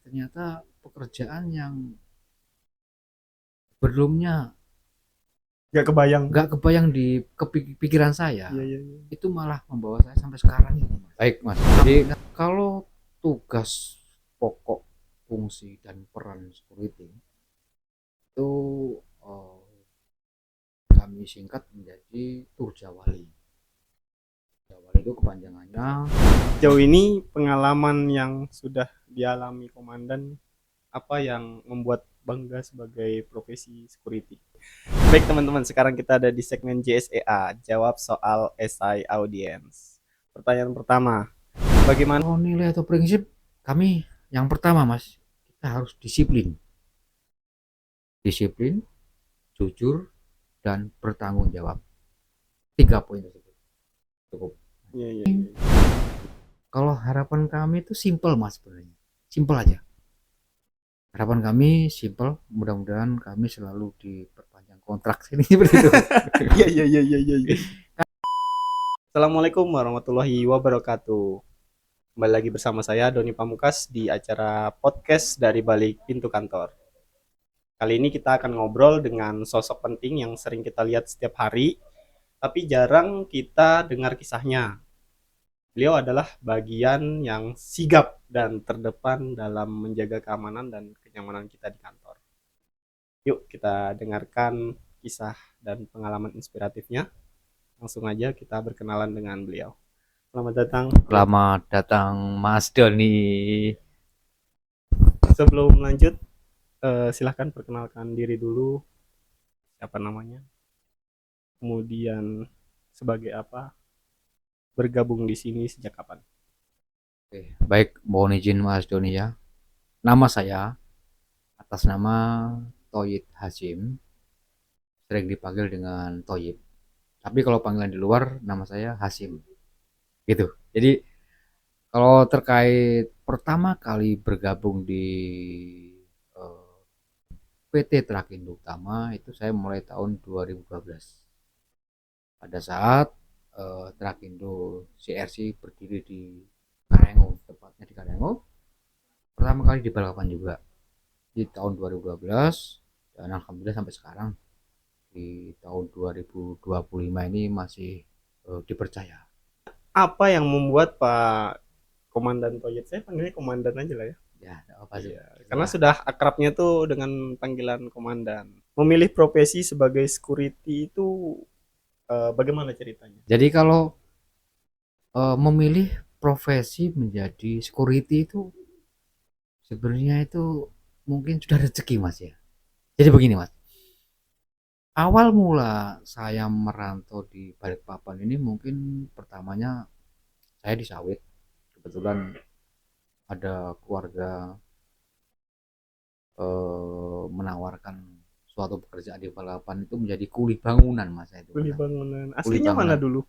Ternyata pekerjaan yang sebelumnya Nggak kebayang. nggak kebayang di pikiran saya, Iya, iya, iya. itu malah membawa saya sampai sekarang ini, Mas. Baik, Mas. Jadi kalau tugas pokok, fungsi dan peran security itu kami singkat menjadi Turjawali. Turjawali itu kepanjangannya. Jauh ini pengalaman yang sudah dialami komandan, apa yang membuat bangga sebagai profesi security? Baik teman-teman, sekarang kita ada di segmen JSEA, jawab soal esai audience. Pertanyaan pertama, bagaimana Kalau nilai atau prinsip kami, yang pertama, Mas, kita harus disiplin. Disiplin, jujur, dan bertanggung jawab. 3 poin tersebut cukup. Iya, iya, iya. Kalau harapan kami itu simple, Mas, sebenarnya. Simple aja. Harapan kami simple, mudah-mudahan kami selalu diperpanjang kontrak sini seperti itu. Iya, iya, iya, iya, iya, iya. Assalamualaikum warahmatullahi wabarakatuh. Kembali lagi bersama saya Doni Pamukas di acara podcast dari balik pintu kantor. Kali ini kita akan ngobrol dengan sosok penting yang sering kita lihat setiap hari, tapi jarang kita dengar kisahnya. Beliau adalah bagian yang sigap dan terdepan dalam menjaga keamanan dan kenyamanan kita di kantor. Yuk kita dengarkan kisah dan pengalaman inspiratifnya. Langsung aja kita berkenalan dengan beliau. Selamat datang. Selamat datang, Mas Doni. Sebelum lanjut, silahkan perkenalkan diri dulu, siapa namanya, kemudian sebagai apa, bergabung di sini sejak kapan. Oke, baik, mohon izin Mas Doni ya. Nama saya atas nama Toyib Hasim, sering dipanggil dengan Toyib. Tapi kalau panggilan di luar, nama saya Hasim. Gitu. Jadi kalau terkait pertama kali bergabung di eh, PT Trakindo Utama itu saya mulai tahun 2012. Pada saat Trakindo CRC berdiri di Karengo, tepatnya di Karengo. Pertama kali di balapan juga di tahun 2012 dan alhamdulillah sampai sekarang di tahun 2025 ini masih dipercaya. Apa yang membuat Pak Komandan Toyet, saya panggilnya Komandan aja lah ya. Ya, apa sih? Iya, karena sudah akrabnya tuh dengan panggilan Komandan. Memilih profesi sebagai security itu bagaimana ceritanya? Jadi kalau memilih profesi menjadi security itu sebenarnya itu mungkin sudah rezeki, Mas ya. Jadi begini, Mas. Awal mula saya merantau di Balikpapan ini mungkin pertamanya saya di sawit. Kebetulan ada keluarga menawarkan suatu pekerjaan di Balikpapan itu menjadi kuli bangunan, Mas, itu Kuli pertama. bangunan. Kuli Aslinya mana bangunan. dulu?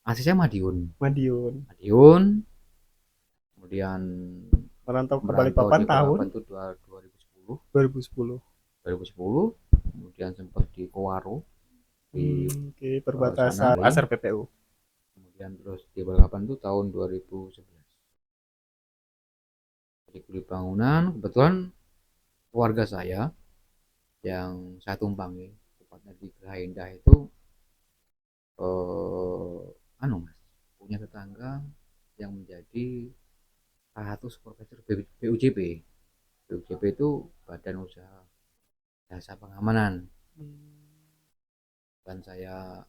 Asli saya Madiun. Madiun. Madiun, kemudian Merantau ke merantau Balikpapan di tahun Balikpapan itu 2010. 2010. 2010, kemudian sempat di Kowaro di Oke, sana, perbatasan Pasar PPU. kemudian terus di Balikpapan itu tahun 2011. Jadi kuli bangunan, kebetulan keluarga saya yang saya tumpangi, tepatnya di Geraha Indah itu mas, punya tetangga yang menjadi salah satu supervisor BUJP. BUJP itu Badan Usaha Jasa Pengamanan, dan saya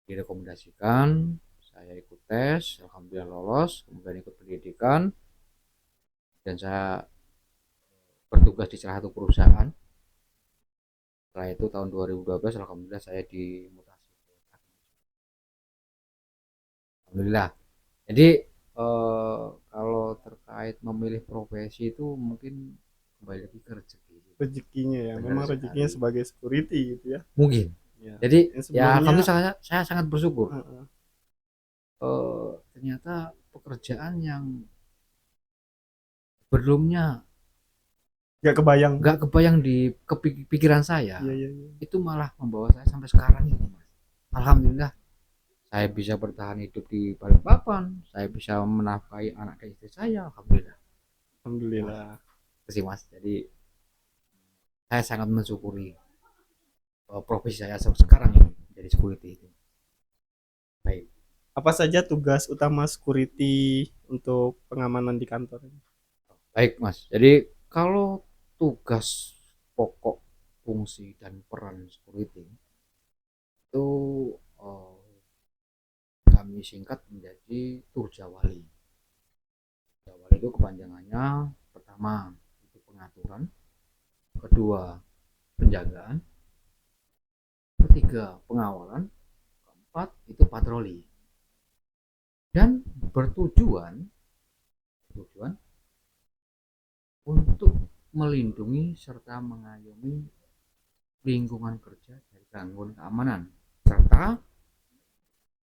direkomendasikan, saya ikut tes, alhamdulillah lolos, kemudian ikut pendidikan, dan saya bertugas di salah satu perusahaan. Setelah itu tahun 2012 alhamdulillah saya dimutasi. Alhamdulillah. Jadi kalau terkait memilih profesi itu mungkin kembali lagi ke rezeki. Rezekinya ya, Benar memang rezekinya sekali. sebagai security gitu ya. Mungkin. Ya, Jadi yang ya sebelumnya alhamdulillah saya sangat bersyukur. uh, Ternyata pekerjaan yang sebelumnya nggak kebayang. nggak kebayang di pikiran saya, Iya, iya, iya. itu malah membawa saya sampai sekarang ini, Mas. Alhamdulillah saya bisa bertahan hidup di Balikpapan, saya bisa menafkahi anak dan istri saya, alhamdulillah. Nah, Alhamdulillah. itu sih Mas. Jadi saya sangat mensyukuri profesi saya sekarang ini jadi security itu. Baik. Apa saja tugas utama security untuk pengamanan di kantor ini? Baik, Mas. Jadi kalau tugas pokok, fungsi dan peran security itu eh, kami singkat menjadi Turjawali. Turjawali itu kepanjangannya pertama itu pengaturan, kedua penjagaan, ketiga pengawalan, keempat itu patroli dan bertujuan untuk melindungi serta mengayomi lingkungan kerja dari gangguan keamanan serta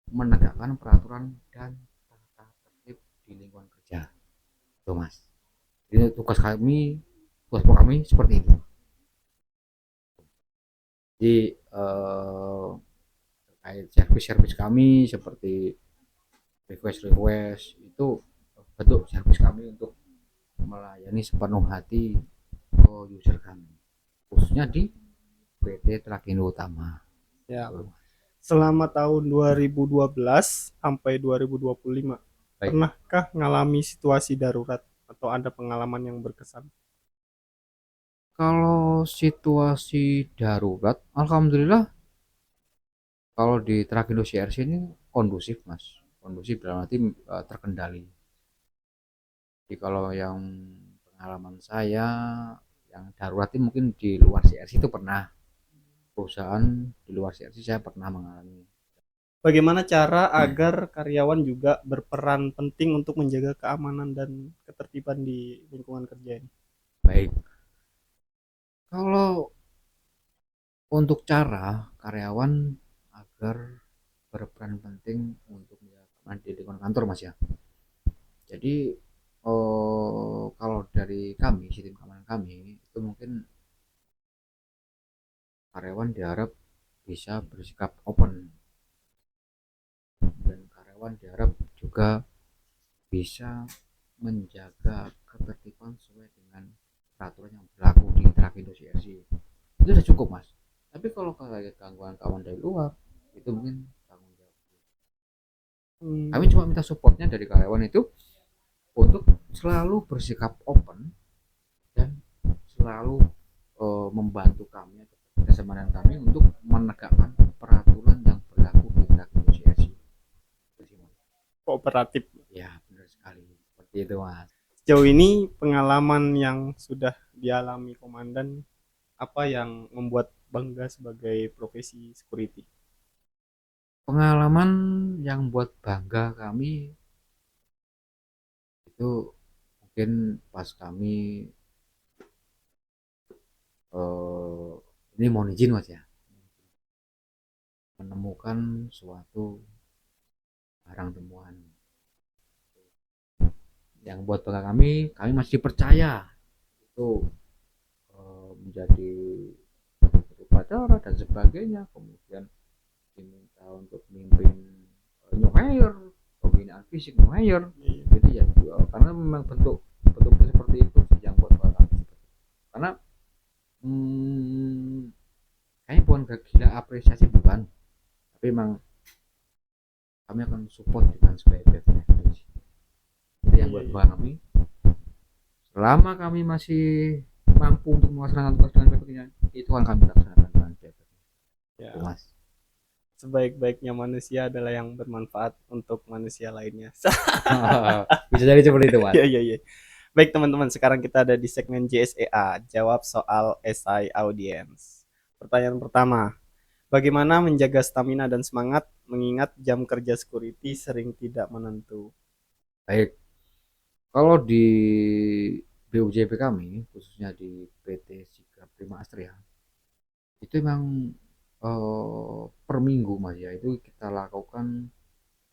menegakkan peraturan dan tata tertib di lingkungan kerja. Itu Mas. Jadi tugas kami seperti itu. Jadi terkait servis-servis kami seperti request itu bentuk servis kami untuk melayani sepenuh hati ke user kami, khususnya di PT Trakindo Utama. Ya. Selama tahun 2012 sampai 2025, Baik. pernahkah ngalami situasi darurat atau ada pengalaman yang berkesan? Kalau situasi darurat, alhamdulillah kalau di Trakindo CRC ini kondusif Mas, kondusif dalam arti terkendali. Jadi kalau yang pengalaman saya yang darurat itu mungkin di luar CRC itu pernah, perusahaan di luar CRC saya pernah mengalami. Bagaimana cara agar karyawan juga berperan penting untuk menjaga keamanan dan ketertiban di lingkungan kerja ini? Baik, kalau untuk cara karyawan agar berperan penting untuk menjaga di lingkungan kantor Mas ya. Jadi kalau dari kami, sistem keamanan kami itu mungkin karyawan diharap bisa bersikap open dan karyawan diharap juga bisa menjaga ketertiban sesuai dengan peraturan yang berlaku di Trakindo CRC. Itu sudah cukup Mas. Tapi kalau gangguan kawan dari luar itu mungkin tanggung jawab. Kami cuma minta supportnya dari karyawan itu untuk selalu bersikap open dan selalu membantu kami atau kesempatan kami untuk menegakkan peraturan yang berlaku di Trakindo CRC. Kooperatif. Ya benar sekali seperti itu Mas. Sejauh ini pengalaman yang sudah dialami komandan, apa yang membuat bangga sebagai profesi security? Pengalaman yang buat bangga kami itu mungkin pas kami eh, ini mohon izin Mas ya, menemukan suatu barang temuan yang buat bangga kami masih percaya itu menjadi upacara dan sebagainya, kemudian diminta untuk memimpin new hire, pembinaan fisik new hire. Jadi ya karena memang bentuk bentuk seperti itu yang buat kami, karena kayaknya bukan gila apresiasi bukan, tapi memang kami akan support dengan sebaik-baiknya. Itu yang buat kami selama kami masih mampu untuk melaksanakan tugas dengan baiknya, itu akan kami laksanakan dengan baik. Ya. Mas. Sebaik-baiknya manusia adalah yang bermanfaat untuk manusia lainnya. Bisa jadi seperti itu Mas. Iya, iya, iya. Baik teman-teman, sekarang kita ada di segmen JSEA, jawab soal SI Audience. Pertanyaan pertama, bagaimana menjaga stamina dan semangat mengingat jam kerja security sering tidak menentu? Baik, kalau di BUJP kami, khususnya di PT Sigap Prima Astria, itu memang per minggu Mas ya, itu kita lakukan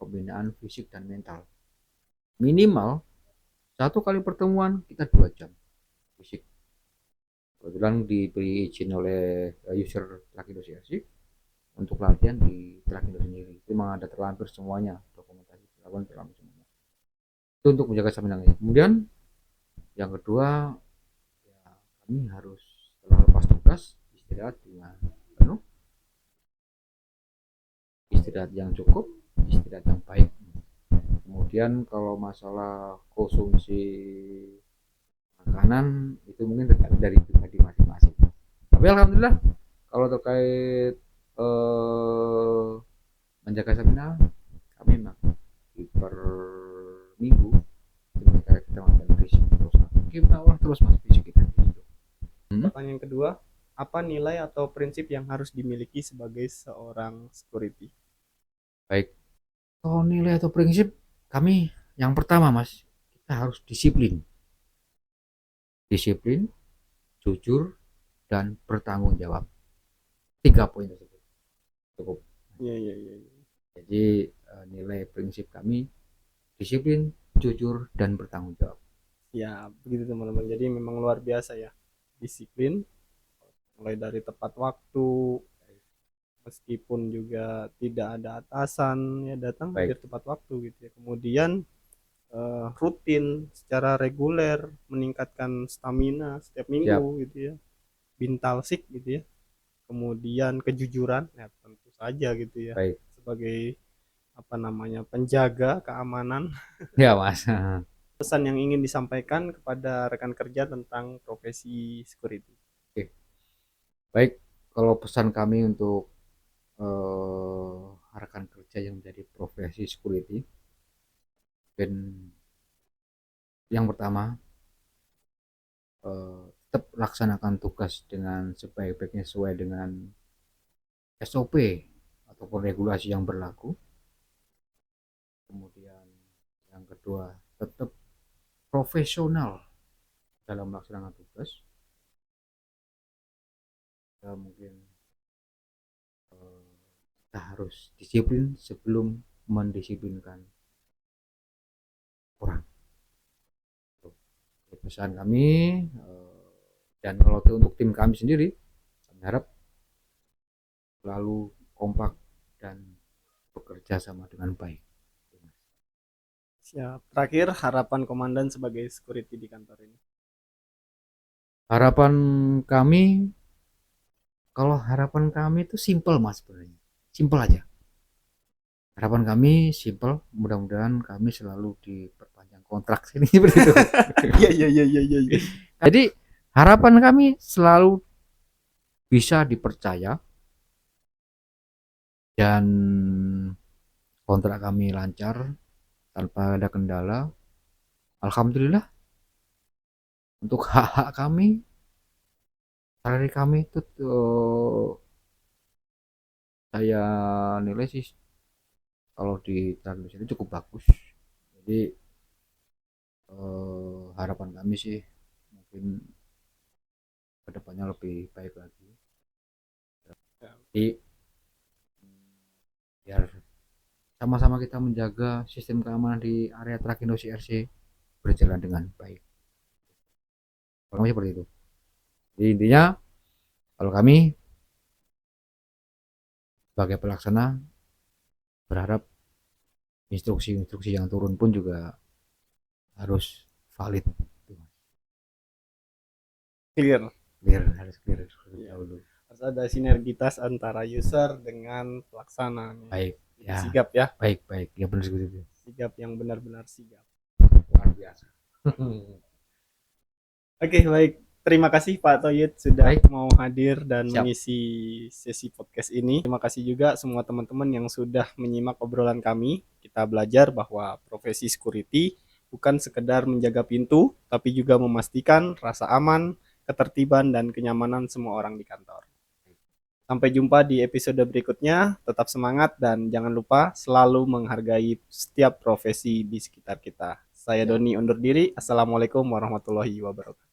pembinaan fisik dan mental. Minimal satu kali pertemuan kita 2 jam fisik. Kebetulan diberi izin oleh user laki CRC, untuk latihan di Trakindo sendiri. Itu memang ada terlampir semuanya, dokumentasi dilakukan terlampir semuanya. Itu untuk menjaga stamina. Kemudian yang kedua, ya, kami harus setelah lepas tugas istirahat dengan penuh, istirahat yang cukup, istirahat yang baik. Kemudian kalau masalah konsumsi makanan itu mungkin tergantung dari pribadi masing-masing. Tapi alhamdulillah kalau terkait menjaga stamina, kami memang per minggu kita melakukan fisik terus. Kita olah terus mas fisik kita. Pertanyaan kedua, apa nilai atau prinsip yang harus dimiliki sebagai seorang security? Baik, kalau nilai atau prinsip kami yang pertama mas, kita harus disiplin, jujur, dan bertanggung jawab. 3 poin tersebut cukup. Iya, iya, iya. Jadi nilai prinsip kami disiplin, jujur, dan bertanggung jawab. Ya, begitu teman-teman. Jadi memang luar biasa ya. Disiplin, mulai dari tepat waktu, meskipun juga tidak ada atasan ya datang hampir tepat waktu gitu ya. Kemudian rutin secara reguler meningkatkan stamina setiap minggu gitu ya. Bintalsik gitu ya. Kemudian kejujuran ya tentu saja gitu ya. Baik. Sebagai apa namanya penjaga keamanan. Ya mas. Pesan yang ingin disampaikan kepada rekan kerja tentang profesi security. Oke. Baik, kalau pesan kami untuk rekan kerja yang menjadi profesi security, dan yang pertama tetap laksanakan tugas dengan sebaik-baiknya sesuai dengan SOP ataupun regulasi yang berlaku. Kemudian yang kedua, tetap profesional dalam melaksanakan tugas. Ya, mungkin kita harus disiplin sebelum mendisiplinkan orang. Pesan kami, dan kalau untuk tim kami sendiri, kami harap selalu kompak dan bekerja sama dengan baik. Siap. Terakhir, harapan komandan sebagai security di kantor ini. Harapan kami, kalau harapan kami itu simple mas sebenarnya, simple aja. Harapan kami simple, mudah-mudahan kami selalu diperpanjang kontrak sini seperti itu. Iya, iya, iya, iya, iya. Jadi harapan kami selalu bisa dipercaya dan kontrak kami lancar tanpa ada kendala. Alhamdulillah untuk hak-hak kami, salary kami itu saya nilai sih kalau di Indonesia itu cukup bagus. Jadi harapan kami sih mungkin kedepannya lebih baik lagi. Jadi biar sama-sama kita menjaga sistem keamanan di area Trakindo CRC berjalan dengan baik. Kalau seperti itu. Jadi intinya kalau kami sebagai pelaksana berharap instruksi-instruksi yang turun pun juga harus valid. Clear. Harus clear dahulu. Harus ada sinergitas antara user dengan pelaksana. Baik. Ya. Sigap ya. Baik. Ya benar seperti itu. Sigap yang benar-benar sigap. Luar biasa. Oke, baik. Terima kasih Pak Toyid sudah mau hadir dan mengisi sesi podcast ini. Terima kasih juga semua teman-teman yang sudah menyimak obrolan kami. Kita belajar bahwa profesi security bukan sekedar menjaga pintu, tapi juga memastikan rasa aman, ketertiban, dan kenyamanan semua orang di kantor. Sampai jumpa di episode berikutnya. Tetap semangat dan jangan lupa selalu menghargai setiap profesi di sekitar kita. Saya Doni undur diri. Assalamualaikum warahmatullahi wabarakatuh.